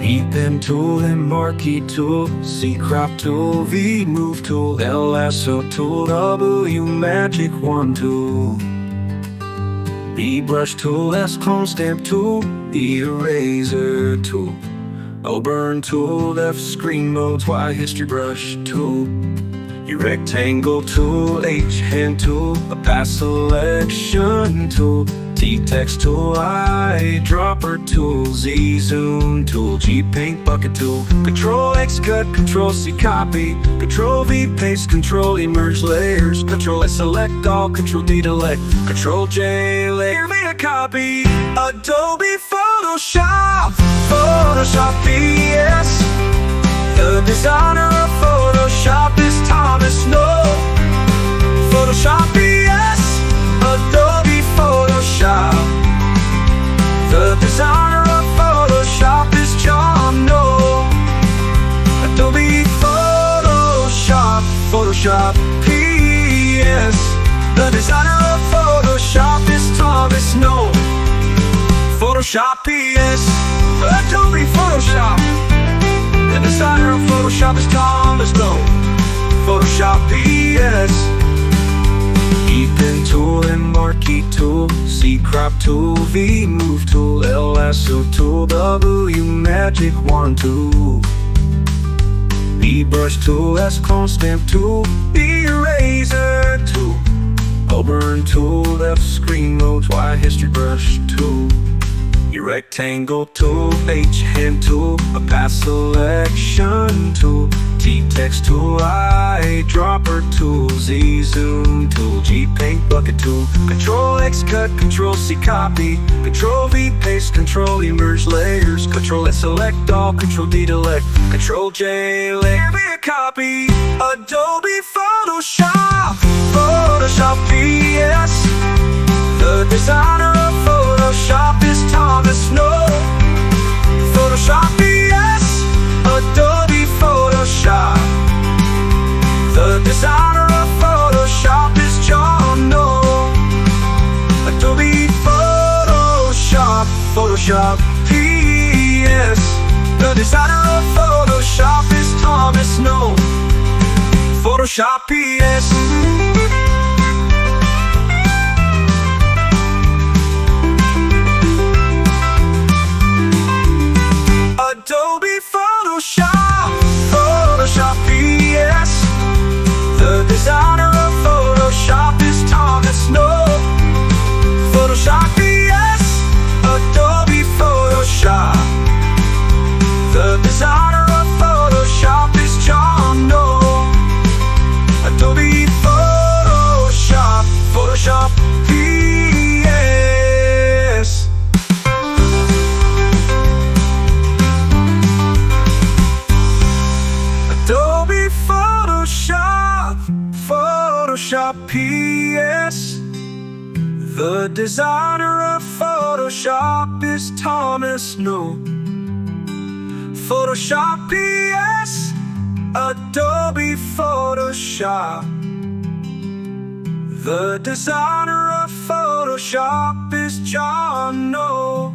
Pen tool and marquee tool, C crop tool, V move tool, L lasso tool, W magic wand tool, B brush tool, S clone stamp tool, E eraser tool, O burn tool, F screen modes, Y history brush tool, U rectangle tool, H hand tool, a pass selection tool, T text tool, I dropper tool, Z zoom tool, G paint bucket tool, Control X cut, Control C copy, Control V paste, Control E merge layers, Control S select all, Control D delete, Control J layer via copy, Adobe Photoshop, Photoshop PS. The designer of Photoshop is Thomas Knoll. Photoshop PS, Adobe Photoshop. The designer of Photoshop is John Knoll. Adobe Photoshop, Photoshop PS. The designer of Photoshop is Thomas Knoll. Photoshop PS, Adobe Photoshop. The designer of Photoshop is Thomas Knoll. Photoshop PS. Pen tool and marquee tool, C crop tool, V move tool, L lasso tool, W magic wand tool, B brush tool, S clone stamp tool, E eraser tool, O burn tool, F screen modes, Y history brush tool, E rectangle tool, H hand tool, a path selection tool, T text tool, I dropper tool, Z zoom tool, G paint bucket tool, Control X cut, Control C copy, Control V paste, Control E merge layers, Control S select all, Control D delete, Control J layer via copy, Adobe Photoshop, Photoshop PS. The designer of Photoshop is Thomas Knoll. Photoshop PS, Adobe Photoshop. The designer of Photoshop is John Knoll. Adobe Photoshop, Photoshop PS. The designer of Photoshop is Thomas Knoll. Photoshop PS. Adobe Photoshop, Photoshop PS. The designer of Photoshop is Thomas Knoll. Photoshop PS, Adobe Photoshop. The designer of Photoshop is John Knoll. Adobe Photoshop, Photoshop PS. Adobe Photoshop, Photoshop PS. The designer of Photoshop is Thomas Knoll. Photoshop PS, Adobe Photoshop. The designer of Photoshop is John Knoll.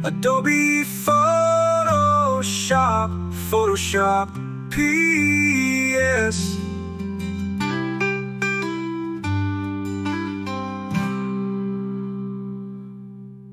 Adobe Photoshop, Photoshop PS.